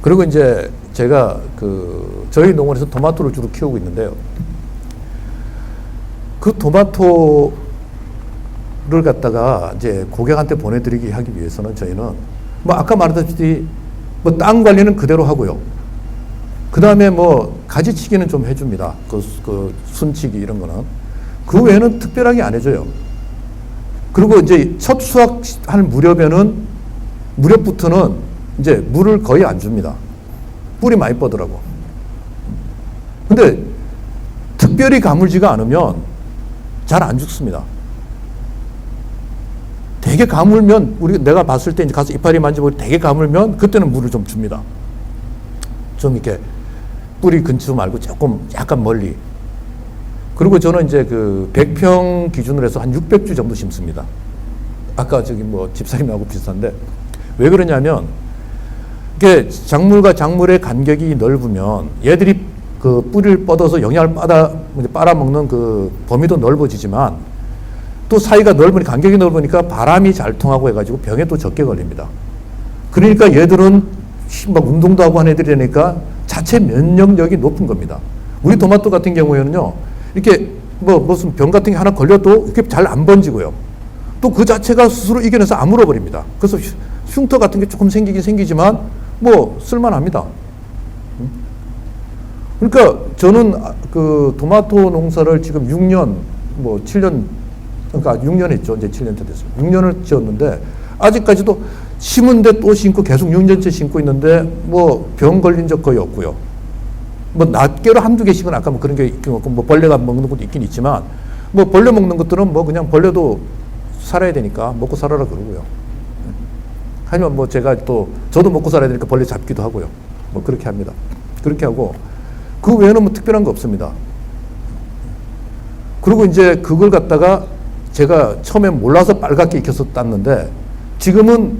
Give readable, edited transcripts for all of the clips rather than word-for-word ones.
그리고 이제 제가 저희 농원에서 토마토를 주로 키우고 있는데요. 그 토마토를 갖다가 이제 고객한테 보내드리기 하기 위해서는 저희는 뭐 아까 말했다시피 뭐 땅 관리는 그대로 하고요. 그 다음에 뭐 가지치기는 좀 해줍니다. 그 순치기 이런 거는. 그 외에는 특별하게 안 해줘요. 그리고 이제 첫 수확할 무렵부터는 이제 물을 거의 안 줍니다. 뿌리 많이 뻗으라고. 근데 특별히 가물지가 않으면 잘 안 죽습니다. 되게 가물면, 내가 봤을 때 이제 가서 이파리 만져보고 되게 가물면 그때는 물을 좀 줍니다. 좀 이렇게 뿌리 근처 말고 조금 약간 멀리. 그리고 저는 이제 100평 기준으로 해서 한 600주 정도 심습니다. 아까 저기 뭐 집사님하고 비슷한데 왜 그러냐면 이게 작물과 작물의 간격이 넓으면 얘들이 그 뿌리를 뻗어서 영양을 빨아먹는 그 범위도 넓어지지만 또 사이가 넓으니까 간격이 넓으니까 바람이 잘 통하고 해가지고 병에 또 적게 걸립니다. 그러니까 얘들은 막 운동도 하고 하는 애들이니까 자체 면역력이 높은 겁니다. 우리 토마토 같은 경우에는요, 이렇게 뭐 무슨 병 같은 게 하나 걸려도 이렇게 잘 안 번지고요. 또 그 자체가 스스로 이겨내서 아물어 버립니다. 그래서 흉터 같은 게 조금 생기긴 생기지만 뭐 쓸만합니다. 그러니까 저는 그 토마토 농사를 지금 6년, 뭐 7년, 그러니까 6년 했죠. 이제 7년째 됐어요. 6년을 지었는데 아직까지도 심은데 또 심고 계속 6년째 심고 있는데 뭐 병 걸린 적 거의 없고요. 뭐 낱개로 한두 개씩은 아까 뭐 그런 게 있긴 없고 뭐 벌레가 먹는 것도 있긴 있지만 뭐 벌레 먹는 것들은 뭐 그냥 벌레도 살아야 되니까 먹고 살아라 그러고요. 하지만 뭐 제가 또 저도 먹고 살아야 되니까 벌레 잡기도 하고요. 뭐 그렇게 합니다. 그렇게 하고 그 외에는 뭐 특별한 거 없습니다. 그리고 이제 그걸 갖다가 제가 처음에 몰라서 빨갛게 익혀서 땄는데 지금은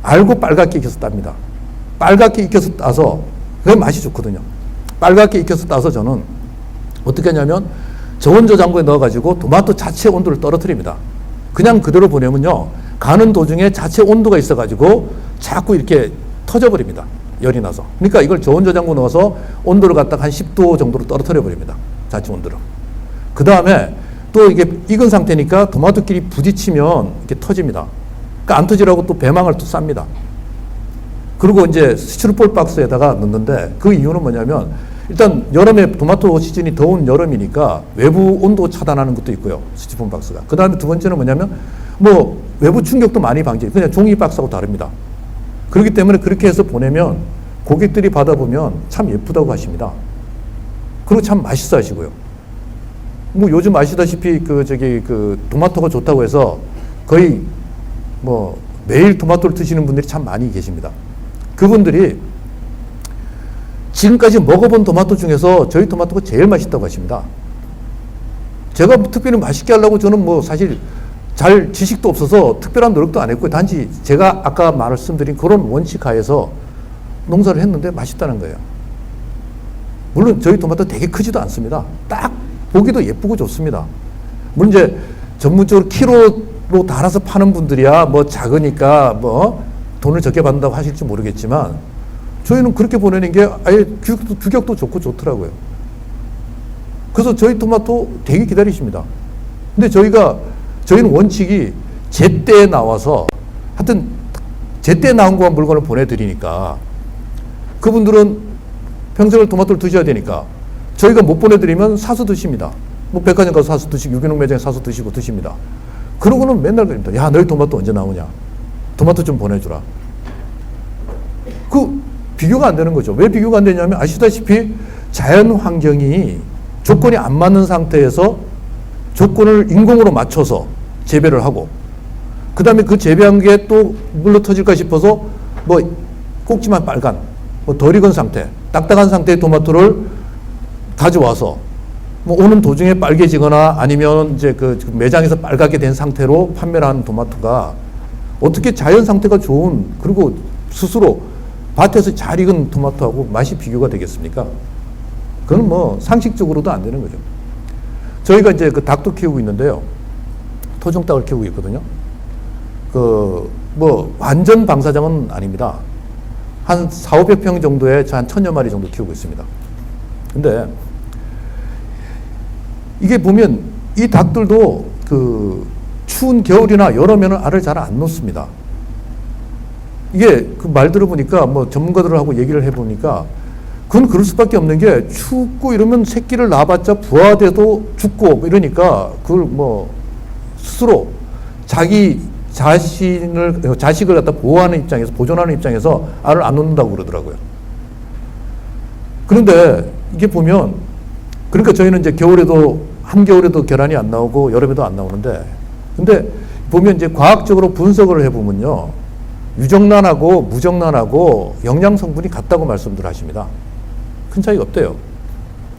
알고 빨갛게 익혀서 땁니다. 빨갛게 익혀서 따서 그게 맛이 좋거든요. 빨갛게 익혀서 따서 저는 어떻게 하냐면 저온저장고에 넣어가지고 토마토 자체 온도를 떨어뜨립니다. 그냥 그대로 보내면요. 가는 도중에 자체 온도가 있어가지고 자꾸 이렇게 터져버립니다. 열이 나서. 그러니까 이걸 저온저장고 넣어서 온도를 갖다가 한 10도 정도로 떨어뜨려 버립니다. 자체 온도를. 그 다음에 또 이게 익은 상태니까 토마토끼리 부딪히면 이렇게 터집니다. 그러니까 안 터지라고 또 배망을 또 쌉니다. 그리고 이제 스티로폼 박스에다가 넣는데 그 이유는 뭐냐면 일단 여름에 토마토 시즌이 더운 여름이니까 외부 온도 차단하는 것도 있고요. 스티로폼 박스가. 그 다음에 두 번째는 뭐냐면 뭐 외부 충격도 많이 방지. 그냥 종이 박스하고 다릅니다. 그렇기 때문에 그렇게 해서 보내면 고객들이 받아보면 참 예쁘다고 하십니다. 그리고 참 맛있어 하시고요. 뭐 요즘 아시다시피 토마토가 좋다고 해서 거의 뭐 매일 토마토를 드시는 분들이 참 많이 계십니다. 그분들이 지금까지 먹어본 토마토 중에서 저희 토마토가 제일 맛있다고 하십니다. 제가 특별히 맛있게 하려고 저는 뭐 사실 잘 지식도 없어서 특별한 노력도 안 했고 단지 제가 아까 말씀드린 그런 원칙 하에서 농사를 했는데 맛있다는 거예요. 물론 저희 토마토 되게 크지도 않습니다. 딱 보기도 예쁘고 좋습니다. 물론 이제 전문적으로 키로로 달아서 파는 분들이야 뭐 작으니까 뭐 돈을 적게 받는다고 하실지 모르겠지만 저희는 그렇게 보내는 게 아예 규격도 좋고 좋더라고요. 그래서 저희 토마토 되게 기다리십니다. 근데 저희는 원칙이 제때에 나와서 하여튼 제때에 나온 거만 물건을 보내드리니까 그분들은 평생을 토마토를 드셔야 되니까 저희가 못 보내드리면 사서 드십니다. 뭐 백화점 가서 사서 드시고 유기농 매장에 사서 드시고 드십니다. 그러고는 맨날 그럽니다. 야, 너희 토마토 언제 나오냐? 토마토 좀 보내주라. 그 비교가 안 되는 거죠. 왜 비교가 안 되냐면 아시다시피 자연 환경이 조건이 안 맞는 상태에서 조건을 인공으로 맞춰서 재배를 하고 그 다음에 그 재배한 게 또 물러 터질까 싶어서 뭐 꼭지만 빨간 뭐 덜 익은 상태, 딱딱한 상태의 토마토를 가져와서 뭐 오는 도중에 빨개지거나 아니면 이제 그 매장에서 빨갛게 된 상태로 판매를 하는 토마토가 어떻게 자연 상태가 좋은 그리고 스스로 밭에서 잘 익은 토마토하고 맛이 비교가 되겠습니까? 그건 뭐 상식적으로도 안 되는 거죠. 저희가 이제 그 닭도 키우고 있는데요. 토종닭을 키우고 있거든요. 그 뭐 완전 방사장은 아닙니다. 한 4,500평 정도에 한 1,000여 마리 정도 키우고 있습니다. 근데 이게 보면 이 닭들도 그 추운 겨울이나 여름에는 알을 잘 안 놓습니다. 이게 그 말 들어보니까 뭐 전문가들하고 얘기를 해보니까 그건 그럴 수밖에 없는 게 춥고 이러면 새끼를 낳아봤자 부화돼도 죽고 뭐 이러니까 그걸 뭐 스스로 자기 자식을 갖다 보호하는 입장에서 보존하는 입장에서 알을 안 놓는다고 그러더라고요. 그런데 이게 보면 그러니까 저희는 이제 겨울에도 한겨울에도 계란이 안 나오고 여름에도 안 나오는데 근데 보면 이제 과학적으로 분석을 해보면요. 유정란하고 무정란하고 영양 성분이 같다고 말씀들 하십니다. 큰 차이가 없대요.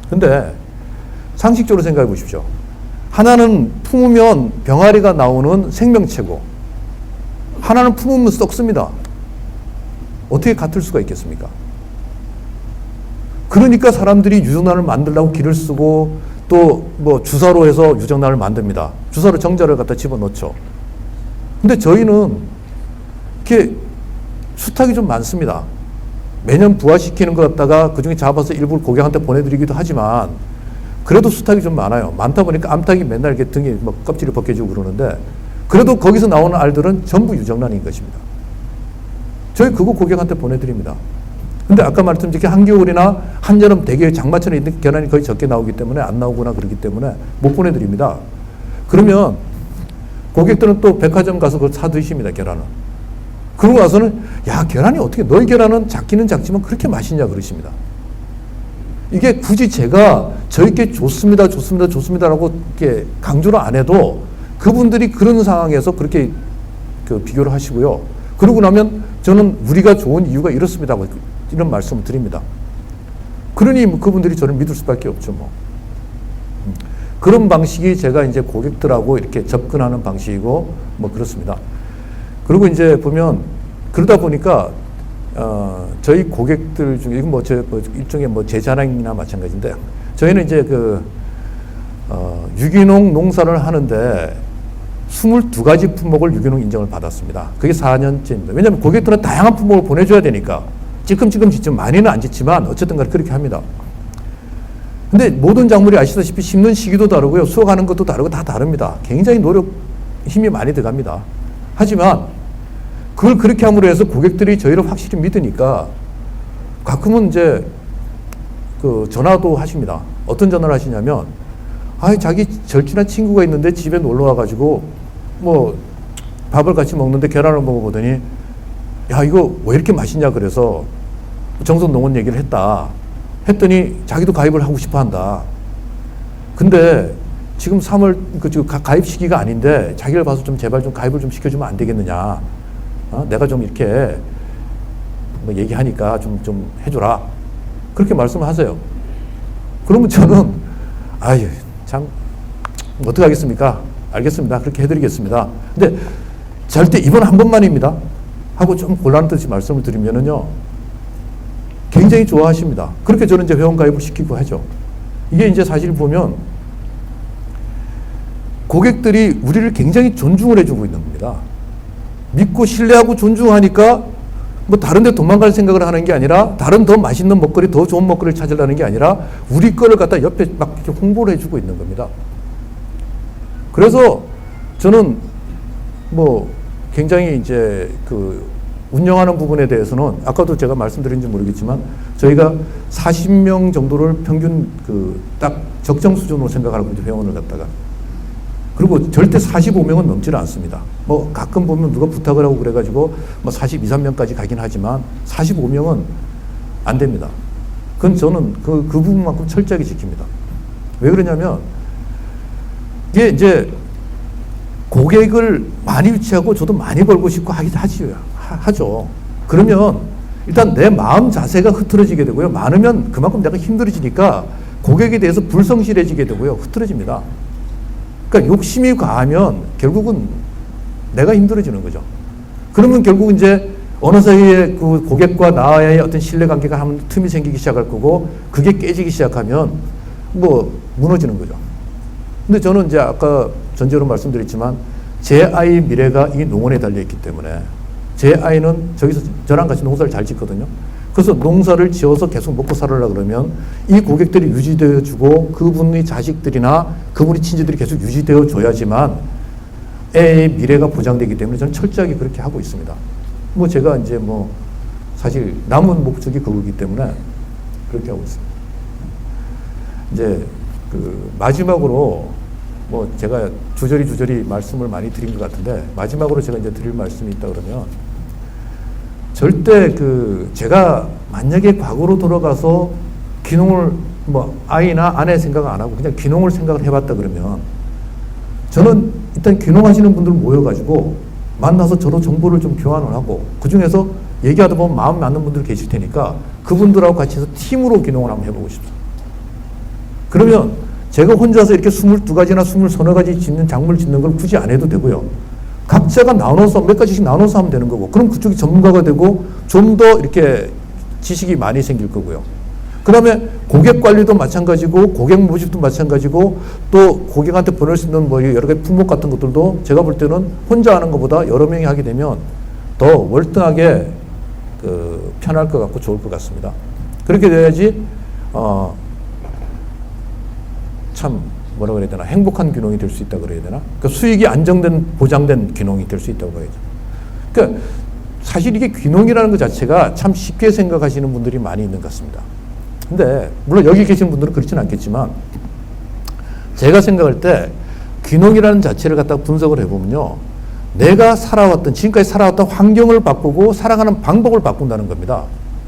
근데 상식적으로 생각해 보십시오. 하나는 품으면 병아리가 나오는 생명체고 하나는 품으면 썩습니다. 어떻게 같을 수가 있겠습니까? 그러니까 사람들이 유정란을 만들려고 기를 쓰고 또 뭐 주사로 해서 유정란을 만듭니다. 주사로 정자를 갖다 집어넣죠. 근데 저희는 이렇게 수탉이 좀 많습니다. 매년 부화시키는 것 갖다가 그중에 잡아서 일부 고객한테 보내드리기도 하지만 그래도 수탉이 좀 많아요. 많다 보니까 암탉이 맨날 이렇게 등에 뭐 껍질을 벗겨주고 그러는데 그래도 거기서 나오는 알들은 전부 유정란인 것입니다. 저희 그거 고객한테 보내드립니다. 근데 아까 말씀드린 한겨울이나 한여름 대개 장마철에 있는 계란이 거의 적게 나오기 때문에 안 나오거나 그렇기 때문에 못 보내드립니다. 그러면 고객들은 또 백화점 가서 그걸 사 드십니다. 계란을. 그러고 나서는 야 계란이 어떻게 너희 계란은 작기는 작지만 그렇게 맛있냐 그러십니다. 이게 굳이 제가 저희께 좋습니다 좋습니다라고 이렇게 강조를 안 해도 그분들이 그런 상황에서 그렇게 그 비교를 하시고요. 그러고 나면 저는 우리가 좋은 이유가 이렇습니다. 이런 말씀을 드립니다. 그러니 뭐 그분들이 저를 믿을 수밖에 없죠. 뭐. 그런 방식이 제가 이제 고객들하고 이렇게 접근하는 방식이고 뭐 그렇습니다. 그리고 이제 보면 그러다 보니까 저희 고객들 중에 이건 뭐 일종의 뭐 제 자랑이나 마찬가지인데 저희는 이제 그 유기농 농사를 하는데 22가지 품목을 유기농 인정을 받았습니다. 그게 4년째입니다. 왜냐하면 고객들은 다양한 품목을 보내줘야 되니까 찔끔찔끔 짓지만 많이는 안 짓지만 어쨌든 간에 그렇게 합니다. 근데 모든 작물이 아시다시피 심는 시기도 다르고요. 수확하는 것도 다르고 다 다릅니다. 굉장히 힘이 많이 들어갑니다. 하지만 그걸 그렇게 함으로 해서 고객들이 저희를 확실히 믿으니까 가끔은 이제 그 전화도 하십니다. 어떤 전화를 하시냐면 자기 절친한 친구가 있는데 집에 놀러 와가지고 뭐 밥을 같이 먹는데 계란을 먹어보더니 야 이거 왜 이렇게 맛있냐 그래서 정선농원 얘기를 했더니 자기도 가입을 하고 싶어 한다. 근데 지금 3월 지금 가입 시기가 아닌데 자기를 봐서 좀 제발 좀 가입을 좀 시켜주면 안 되겠느냐. 내가 좀 이렇게 뭐 얘기하니까 좀 해줘라. 그렇게 말씀을 하세요. 그러면 저는 아유 참 어떻게 하겠습니까? 알겠습니다. 그렇게 해드리겠습니다. 근데 절대 이번 한 번만입니다. 하고 좀 곤란한 듯이 말씀을 드리면은요. 굉장히 좋아하십니다. 그렇게 저는 이제 회원가입을 시키고 하죠. 이게 이제 사실 보면 고객들이 우리를 굉장히 존중을 해주고 있는 겁니다. 믿고 신뢰하고 존중하니까 뭐 다른 데 도망갈 생각을 하는 게 아니라 다른 더 맛있는 먹거리, 더 좋은 먹거리를 찾으려는 게 아니라 우리 거를 갖다 옆에 막 이렇게 홍보를 해주고 있는 겁니다. 그래서 저는 뭐 굉장히 이제 그 운영하는 부분에 대해서는 아까도 제가 말씀드린지 모르겠지만 저희가 40명 정도를 평균 그 딱 적정 수준으로 생각하고 있는 회원을 갖다가 그리고 절대 45명은 넘지는 않습니다. 뭐 가끔 보면 누가 부탁을 하고 그래가지고 뭐 42, 3명까지 가긴 하지만 45명은 안 됩니다. 그건 저는 그 부분만큼 철저하게 지킵니다. 왜 그러냐면 이게 이제 고객을 많이 유치하고 저도 많이 벌고 싶고 하죠. 그러면 일단 내 마음 자세가 흐트러지게 되고요. 많으면 그만큼 내가 힘들어지니까 고객에 대해서 불성실해지게 되고요. 흐트러집니다. 그러니까 욕심이 과하면 결국은 내가 힘들어지는 거죠. 그러면 결국 이제 어느 사이에 그 고객과 나의 어떤 신뢰관계가 한 틈이 생기기 시작할 거고 그게 깨지기 시작하면 뭐 무너지는 거죠. 근데 저는 이제 아까 전제로 말씀드렸지만 제 아이의 미래가 이 농원에 달려있기 때문에 제 아이는 저기서 저랑 같이 농사를 잘 짓거든요. 그래서 농사를 지어서 계속 먹고 살으려고 그러면 이 고객들이 유지되어 주고 그분의 자식들이나 그분의 친지들이 계속 유지되어 줘야지만 애의 미래가 보장되기 때문에 저는 철저하게 그렇게 하고 있습니다. 뭐 제가 이제 뭐 사실 남은 목적이 그거기 때문에 그렇게 하고 있습니다. 이제 그 마지막으로 뭐 제가 주저리 말씀을 많이 드린 것 같은데 마지막으로 제가 이제 드릴 말씀이 있다 그러면 절대 그 제가 만약에 과거로 돌아가서 귀농을 뭐 아이나 아내 생각 안 하고 그냥 귀농을 생각을 해봤다 그러면 저는 일단 귀농하시는 분들 모여가지고 만나서 저도 정보를 좀 교환을 하고 그 중에서 얘기하다 보면 마음 맞는 분들 계실 테니까 그분들하고 같이 해서 팀으로 귀농을 한번 해보고 싶습니다. 그러면 제가 혼자서 이렇게 22가지나 23가지 짓는 작물 짓는 걸 굳이 안 해도 되고요. 각자가 나눠서 몇 가지씩 나눠서 하면 되는 거고 그럼 그쪽이 전문가가 되고 좀 더 이렇게 지식이 많이 생길 거고요. 그 다음에 고객 관리도 마찬가지고 고객 모집도 마찬가지고 또 고객한테 보낼 수 있는 뭐 여러 가지 품목 같은 것들도 제가 볼 때는 혼자 하는 것보다 여러 명이 하게 되면 더 월등하게 그 편할 것 같고 좋을 것 같습니다. 그렇게 돼야지 참 뭐라 그래야 되나 행복한 귀농이 될 수 있다 그래야 되나 그러니까 수익이 안정된 보장된 귀농이 될 수 있다고 해야죠. 그러니까 사실 이게 귀농이라는 것 자체가 참 쉽게 생각하시는 분들이 많이 있는 것 같습니다. 근데 물론 여기 계신 분들은 그렇지는 않겠지만 제가 생각할 때 귀농이라는 자체를 갖다가 분석을 해보면요. 내가 살아왔던 지금까지 살아왔던 환경을 바꾸고 살아가는 방법을 바꾼다는 겁니다.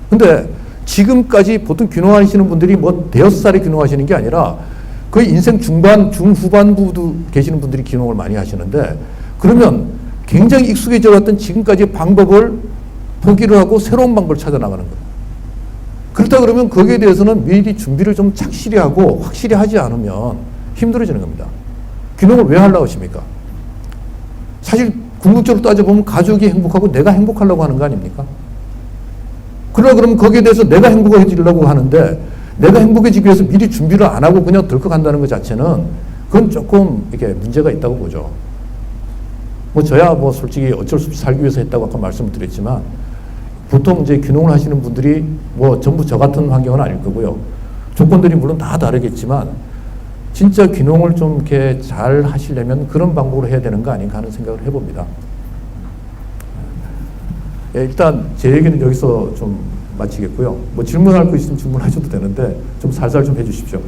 근데 지금까지 보통 귀농하시는 분들이 뭐 대여섯 살에 귀농하시는 게 아니라 거의 인생 중반, 중후반부도 계시는 분들이 귀농을 많이 하시는데 그러면 굉장히 익숙해져 왔던 지금까지 방법을 포기를 하고 새로운 방법을 찾아 나가는 거예요. 그렇다 그러면 거기에 대해서는 미리 준비를 좀 착실히 하고 확실히 하지 않으면 힘들어지는 겁니다. 귀농을 왜 하려고 하십니까? 사실 궁극적으로 따져보면 가족이 행복하고 내가 행복하려고 하는 거 아닙니까? 그러면 거기에 대해서 내가 행복해지려고 하는데 내가 행복해지기 위해서 미리 준비를 안 하고 그냥 덜컥 한다는 것 자체는 그건 조금 이렇게 문제가 있다고 보죠. 뭐 저야 뭐 솔직히 어쩔 수 없이 살기 위해서 했다고 아까 말씀을 드렸지만 보통 이제 귀농을 하시는 분들이 뭐 전부 저 같은 환경은 아닐 거고요. 조건들이 물론 다 다르겠지만 진짜 귀농을 좀 이렇게 잘 하시려면 그런 방법으로 해야 되는 거 아닌가 하는 생각을 해봅니다. 예, 일단 제 얘기는 여기서 좀 마치겠고요. 뭐 질문할 거 있으면 질문하셔도 되는데 좀 살살 좀 해주십시오.